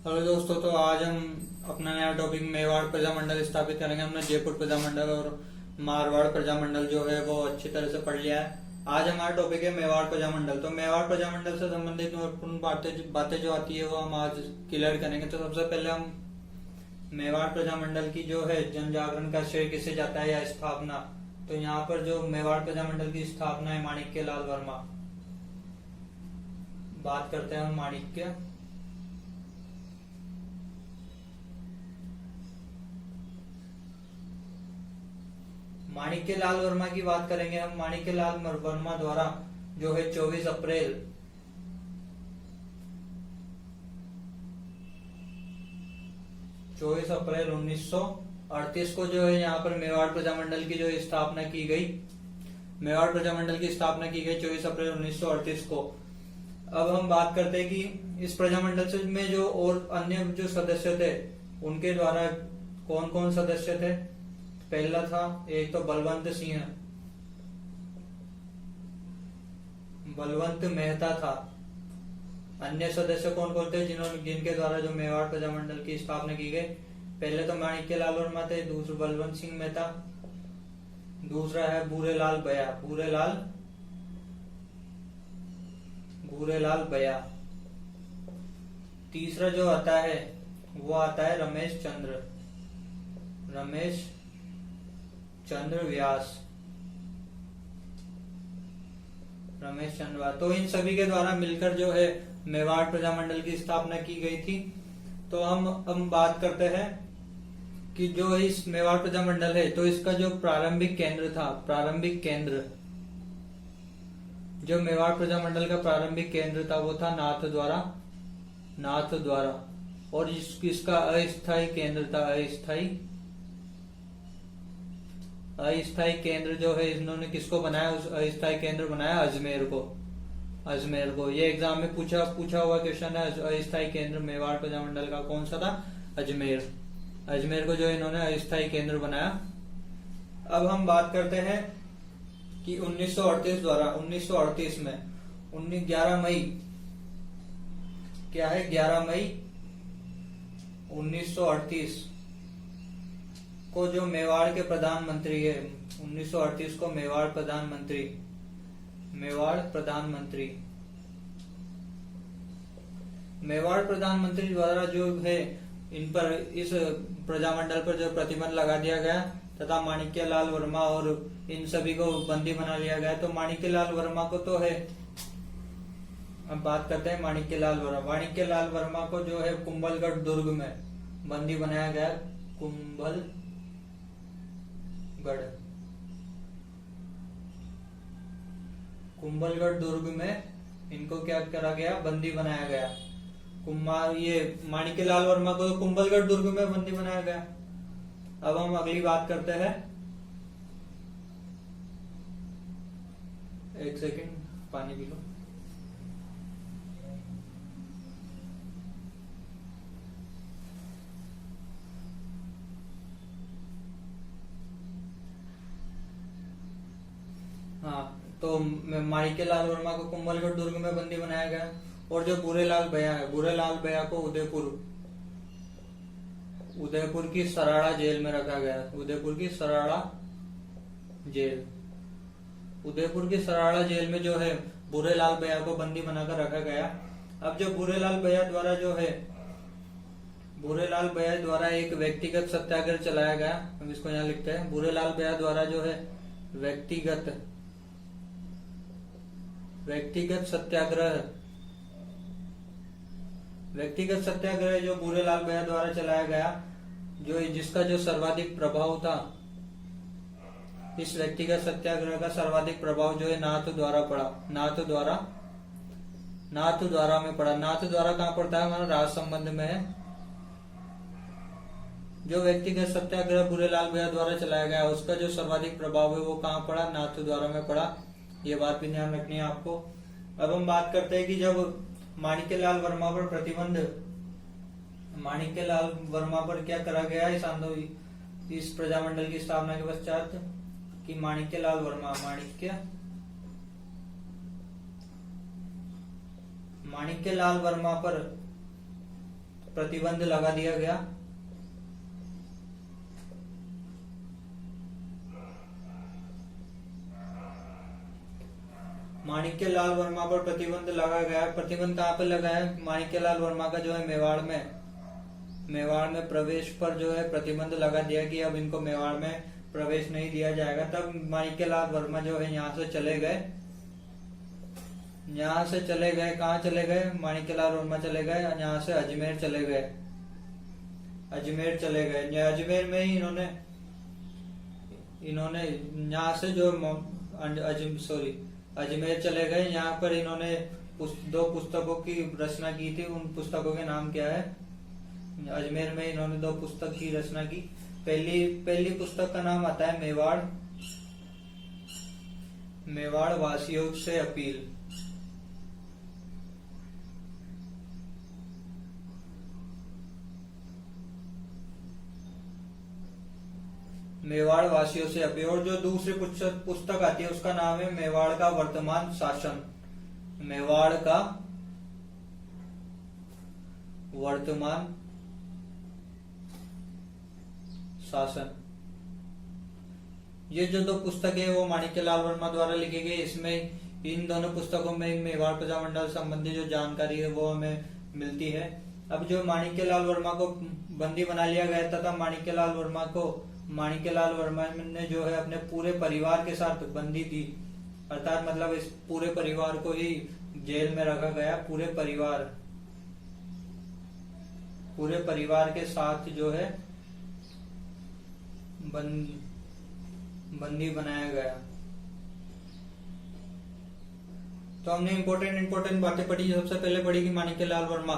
Hello दोस्तों, तो आज हम अपना नया टॉपिक मेवाड़ प्रजामंडल स्थापित करेंगे। हमने जयपुर प्रजामंडल और मारवाड़ प्रजामंडल जो है वो अच्छी तरह से पढ़ लिया है। आज हमारा टॉपिक है मेवाड़ प्रजामंडल। तो मेवाड़ प्रजामंडल से संबंधित महत्वपूर्ण बातें जो आती है वो हम आज क्लियर करेंगे। तो सबसे पहले हम मेवाड़ प्रजामंडल की जो है जन जागरण का श्रेय किसे जाता है या स्थापना। तो यहाँ पर जो मेवाड़ प्रजामंडल की स्थापना है माणिक्य लाल वर्मा। बात करते हैं हम माणिक्य लाल वर्मा की बात करेंगे हम। माणिक्य लाल वर्मा द्वारा जो है 24 अप्रैल 1938 को जो है यहाँ पर मेवाड़ प्रजामंडल की जो स्थापना की गई। मेवाड़ प्रजामंडल की स्थापना की गई 24 अप्रैल 1938 को। अब हम बात करते हैं कि इस प्रजामंडल से में जो और अन्य जो सदस्य थे उनके द्वारा कौन कौन सदस्य थे। पहला था एक तो बलवंत मेहता था। अन्य सदस्य कौन कौन थे जिनके द्वारा जो मेवाड़ प्रजामंडल की स्थापना की गई। पहले तो माणिक्य लाल वर्मा थे, दूसरा बलवंत सिंह मेहता, दूसरा है भूरेलाल बया, तीसरा जो आता है वो आता है रमेश चंद्र व्यास। तो इन सभी के द्वारा मिलकर जो है मेवाड़ प्रजामंडल की स्थापना की गई थी। तो हम बात करते हैं कि जो इस मेवाड़ प्रजामंडल है तो इसका जो प्रारंभिक केंद्र जो मेवाड़ प्रजामंडल का प्रारंभिक केंद्र था वो था नाथ द्वारा। और इसका अस्थायी केंद्र था अस्थायी केंद्र जो है इन्होंने किसको बनाया, उस अस्थायी केंद्र बनाया अजमेर को। ये एग्जाम में पूछा हुआ क्वेश्चन है। अस्थायी केंद्र मेवाड़ प्रजामंडल का कौन सा था, अजमेर को जो इन्होंने अस्थायी केंद्र बनाया। अब हम बात करते हैं कि 1938 में 11 मई 1938 को जो मेवाड़ के प्रधानमंत्री है 1938 को मेवाड़ प्रधानमंत्री द्वारा जो है इस प्रजामंडल पर जो प्रतिबंध लगा दिया गया तथा माणिक्य लाल वर्मा और इन सभी को बंदी बना लिया गया। तो माणिक्य लाल वर्मा को तो है, अब बात करते हैं माणिक्य लाल वर्मा को जो है कुंभलगढ़ दुर्ग में बंदी बनाया गया। कुंभलगढ़ दुर्ग में इनको क्या करा गया, बंदी बनाया गया। ये माणिक्य लाल वर्मा को कुंभलगढ़ दुर्ग में बंदी बनाया गया। अब हम अगली बात करते हैं, एक सेकंड पानी पी लो। हाँ, तो माणिक्य लाल वर्मा को कुंभलगढ़ दुर्ग में बंदी बनाया गया। और जो भूरेलाल बया को उदयपुर की सराड़ा जेल में रखा गया। उदयपुर की सराड़ा जेल में जो है भूरेलाल बया को बंदी बनाकर रखा गया। अब जो भूरेलाल बया द्वारा एक व्यक्तिगत सत्याग्रह चलाया गया। हम इसको यहाँ लिखते हैं, भूरेलाल बया द्वारा जो है व्यक्तिगत सत्याग्रह जो भूरेलाल बया द्वारा चलाया गया, जिसका जो सर्वाधिक प्रभाव था, इस व्यक्तिगत सत्याग्रह का सर्वाधिक प्रभाव जो है नाथ द्वारा में पड़ा। नाथ द्वारा कहाँ पड़ता है, हमारा राज संबंध में है। जो व्यक्तिगत सत्याग्रह भूरेलाल बया द्वारा चलाया गया उसका जो सर्वाधिक प्रभाव है वो कहाँ पड़ा, नाथ द्वारा में पड़ा। ये बात भी ध्यान रखनी है आपको। अब हम बात करते हैं कि जब माणिक्य लाल वर्मा पर क्या करा गया इस प्रजामंडल की स्थापना के पश्चात, कि माणिक्य लाल वर्मा पर प्रतिबंध लगा दिया गया। माणिक्यलाल वर्मा पर प्रतिबंध लगा गया। प्रतिबंध कहाँ पर लगा है? माणिक्यलाल वर्मा का जो है मेवाड़ में प्रवेश पर जो है प्रतिबंध लगा दिया कि अब इनको मेवाड़ में प्रवेश नहीं दिया जाएगा। तब माणिक्यलाल वर्मा जो है यहाँ से चले गए। कहाँ चले गए? माणिक्यलाल वर्मा चले गए यहाँ से अजमेर चले गए। अजमेर में ही इन्होंने यहाँ से जो अजमेर चले गए। यहाँ पर इन्होंने दो पुस्तकों की रचना की थी। उन पुस्तकों के नाम क्या है? अजमेर में इन्होंने दो पुस्तक की रचना की। पहली पुस्तक का नाम आता है मेवाड़ वासियों से अपील। मेवाड़ वासियों से अपील। और जो दूसरी पुस्तक आती है उसका नाम है मेवाड़ का वर्तमान शासन। मेवाड़ का वर्तमान शासन। ये जो दो पुस्तकें है वो माणिक्यलाल वर्मा द्वारा लिखी गई। इसमें इन दोनों पुस्तकों में मेवाड़ प्रजामंडल संबंधी जो जानकारी है वो हमें मिलती है। अब जो माणिक्यलाल वर्मा को बंदी बना लिया गया था, तब माणिक्यलाल वर्मा ने जो है अपने पूरे परिवार के साथ बंदी थी। अर्थात मतलब इस पूरे परिवार को ही जेल में रखा गया। पूरे परिवार के साथ जो है बंदी बनाया गया। तो हमने इम्पोर्टेंट बातें पढ़ी। सबसे पहले पढ़ी कि माणिक्यलाल वर्मा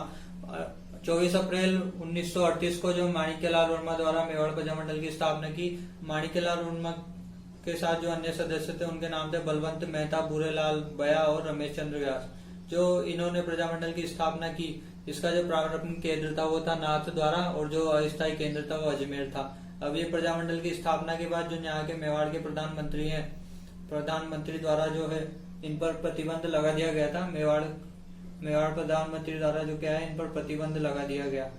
24 अप्रैल 1938 को जो माणिक्यलाल वर्मा द्वारा मेवाड़ प्रजामंडल की स्थापना की। माणिक्यलाल वर्मा के साथ जो अन्य सदस्य थे उनके नाम थे बलवंत मेहता, बुरेलाल बया और रमेश चंद्र व्यास। जो इन्होंने प्रजामंडल की स्थापना की, इसका जो प्रारंभिक केंद्र था वो था नाथ द्वारा और जो अस्थायी केंद्र था वो अजमेर था। अब ये प्रजामंडल की स्थापना के बाद जो यहाँ के मेवाड़ के प्रधानमंत्री हैं, प्रधानमंत्री द्वारा जो है इन पर प्रतिबंध लगा दिया गया था। मेवाड़ प्रधानमंत्री द्वारा जो क्या है इन पर प्रतिबंध लगा दिया गया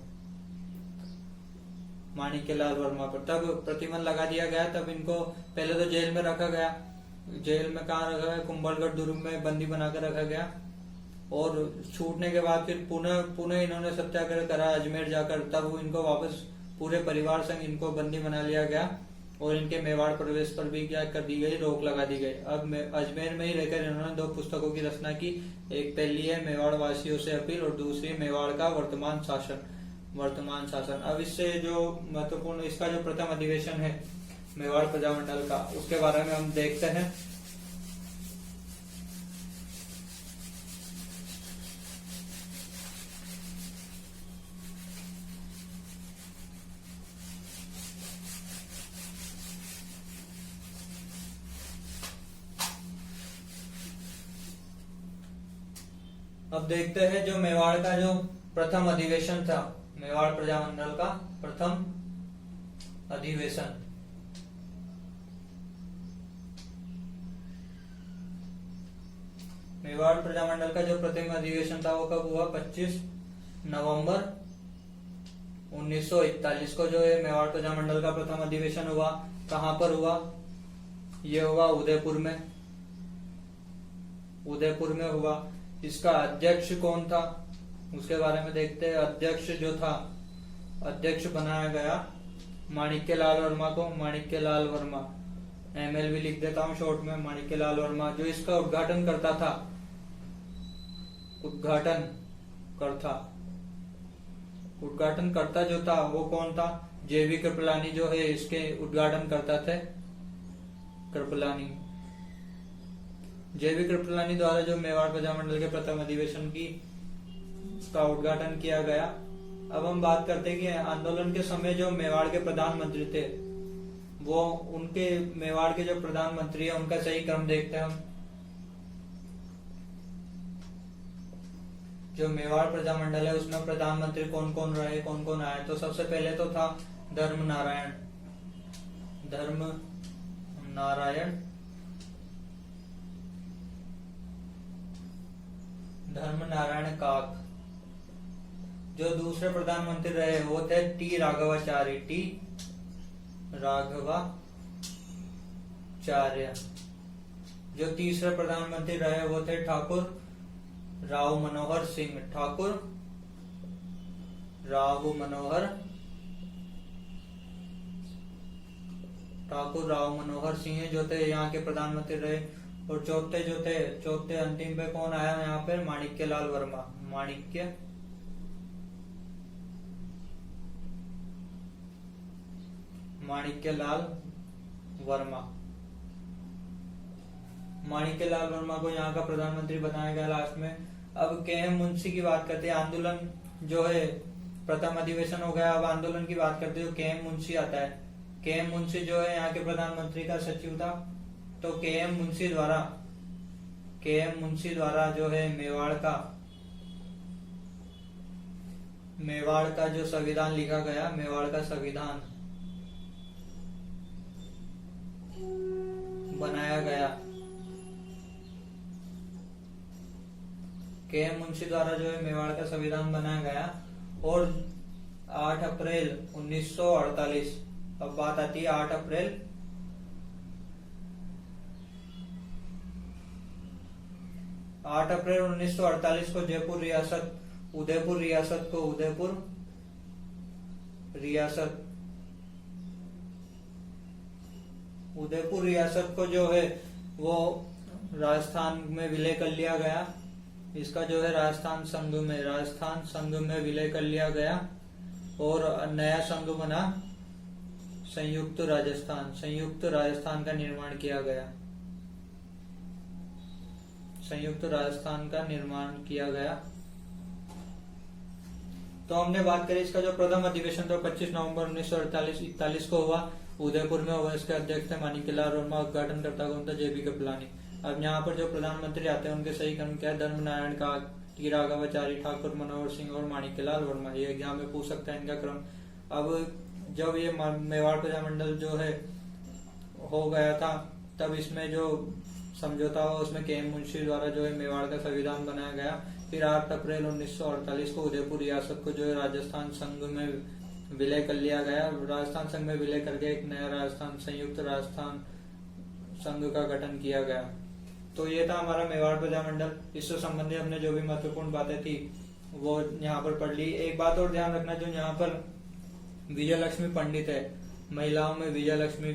माणिक्यलाल वर्मा पर। तब प्रतिबंध लगा दिया गया, तब इनको पहले तो जेल में रखा गया। जेल में कहाँ रखा गया? कुंभलगढ़ दुर्ग में बंदी बनाकर रखा गया। और छूटने के बाद फिर पुनः इन्होंने सत्याग्रह करा अजमेर जाकर। तब इनको वापस पूरे परिवार संग इनको बंदी बना लिया गया और इनके मेवाड़ प्रवेश पर भी क्या कर दी गई? रोक लगा दी गई। अब अजमेर में ही रहकर इन्होंने दो पुस्तकों की रचना की। एक पहली है मेवाड़ वासियों से अपील और दूसरी मेवाड़ का वर्तमान शासन। अब इससे जो महत्वपूर्ण इसका जो प्रथम अधिवेशन है मेवाड़ प्रजामंडल का, उसके बारे में हम देखते हैं। अब देखते हैं जो मेवाड़ का जो प्रथम अधिवेशन था, मेवाड़ प्रजामंडल का प्रथम अधिवेशन। मेवाड़ प्रजामंडल का जो प्रथम अधिवेशन था वो कब हुआ? 25 नवंबर 1941 को जो है मेवाड़ प्रजामंडल का प्रथम अधिवेशन हुआ। कहाँ पर हुआ? ये हुआ उदयपुर में हुआ। इसका अध्यक्ष कौन था उसके बारे में देखते हैं। अध्यक्ष बनाया गया माणिक्यलाल वर्मा को। माणिक्यलाल वर्मा, MLV लिख देता हूं शॉर्ट में, माणिक्यलाल वर्मा। जो इसका उद्घाटन करता जो था वो कौन था? JV कृपलानी जो है इसके उद्घाटन करता थे। JV कृपलानी द्वारा जो मेवाड़ प्रजामंडल के प्रथम अधिवेशन का उद्घाटन किया गया। अब हम बात करते हैं कि आंदोलन के समय जो मेवाड़ के प्रधानमंत्री थे, वो उनके मेवाड़ के जो प्रधानमंत्री है उनका सही क्रम देखते हैं हम। जो मेवाड़ प्रजामंडल है उसमें प्रधानमंत्री कौन कौन रहे, कौन कौन आए? तो सबसे पहले तो था धर्मनारायण जो दूसरे प्रधानमंत्री रहे वो थे टी राघवाचार्य, टी राघवाचार्य। जो तीसरे प्रधानमंत्री रहे वो थे ठाकुर राव मनोहर सिंह, ठाकुर राव मनोहर सिंह जो थे यहाँ के प्रधानमंत्री रहे। और चौथे अंतिम पे कौन आया यहाँ पे, माणिक्य लाल वर्मा, माणिक्य लाल वर्मा। माणिक्य लाल वर्मा को यहाँ का प्रधानमंत्री बनाया गया लास्ट में। अब के.एम. मुंशी की बात करते हैं। आंदोलन जो है प्रथम अधिवेशन हो गया, अब आंदोलन की बात करते हैं। के.एम. मुंशी आता है। के.एम. मुंशी जो है यहाँ के प्रधानमंत्री का सचिव था। तो के.एम. मुंशी द्वारा जो है मेवाड़ का जो संविधान लिखा गया, मेवाड़ का संविधान बनाया गया। के.एम. मुंशी द्वारा जो है मेवाड़ का संविधान बनाया गया। और 8 अप्रैल 1948, अब बात आती है 8 अप्रैल 1948 को उदयपुर रियासत को जो है वो राजस्थान में विलय कर लिया गया। इसका जो है राजस्थान संघ में विलय कर लिया गया। और नया संघ बना संयुक्त राजस्थान का निर्माण किया गया। तो हमने बात करी इसका जो प्रथम अधिवेशन था 25 नवंबर 1948 को हुआ, उदयपुर में हुआ। इसके अध्यक्ष थे माणिक्य लाल वर्मा, उद्घाटन करता कौन था, जे.बी. कृपलानी। अब यहाँ पर जो प्रधानमंत्री आते हैं उनके सही क्रम क्या है, धर्मनारायण का, टी राघवाचारी, ठाकुर मनोहर सिंह और माणिक्य लाल वर्मा। ये एग्जाम में पूछ सकता है इनका क्रम। अब जब ये मेवाड़ प्रजामंडल जो है हो गया था, तब इसमें जो समझौता हुआ उसमें के.एम. मुंशी द्वारा जो है मेवाड़ का संविधान बनाया गया। फिर 8 अप्रैल 1948 को उदयपुर रियासत को जो है राजस्थान संघ में विलय कर लिया गया। राजस्थान संघ में विलय करके एक नया राजस्थान, संयुक्त राजस्थान संघ का गठन किया गया। तो ये था हमारा मेवाड़ प्रजामंडल। इससे संबंधित हमने जो भी महत्वपूर्ण बातें थी वो यहाँ पर पढ़ ली। एक बात और ध्यान रखना, जो यहाँ पर विजय लक्ष्मी पंडित है, महिलाओं में विजय लक्ष्मी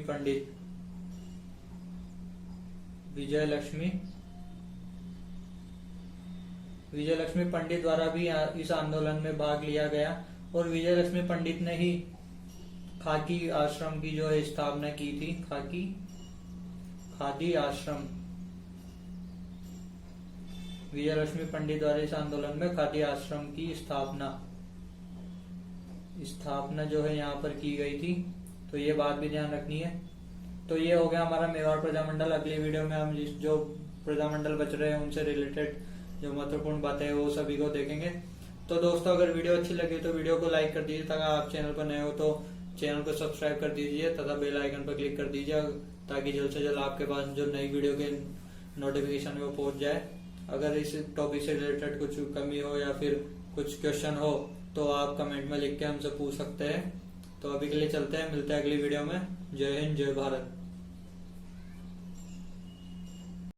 पंडित द्वारा भी इस आंदोलन में भाग लिया गया। और विजय लक्ष्मी पंडित ने ही खाकी आश्रम की जो है स्थापना की थी। खादी आश्रम, विजय लक्ष्मी पंडित द्वारा इस आंदोलन में खादी आश्रम की स्थापना जो है यहाँ पर की गई थी। तो ये बात भी ध्यान रखनी है। तो ये हो गया हमारा मेवाड़ प्रजामंडल। अगली वीडियो में हम जो प्रजामंडल बच रहे हैं उनसे रिलेटेड जो महत्वपूर्ण बातें हैं वो सभी को देखेंगे। तो दोस्तों, अगर वीडियो अच्छी लगी तो वीडियो को लाइक कर दीजिए, तथा आप चैनल पर नए हो तो चैनल को सब्सक्राइब कर दीजिए तथा बेल आइकन पर क्लिक कर दीजिए, ताकि जल्द से जल्द आपके पास जो नई वीडियो के नोटिफिकेशन है वो पहुंच जाए। अगर इस टॉपिक से रिलेटेड कुछ कमी हो या फिर कुछ क्वेश्चन हो तो आप कमेंट में लिख के हमसे पूछ सकते हैं। तो अभी के लिए चलते हैं, मिलते हैं अगली वीडियो में। जय हिंद, जय भारत।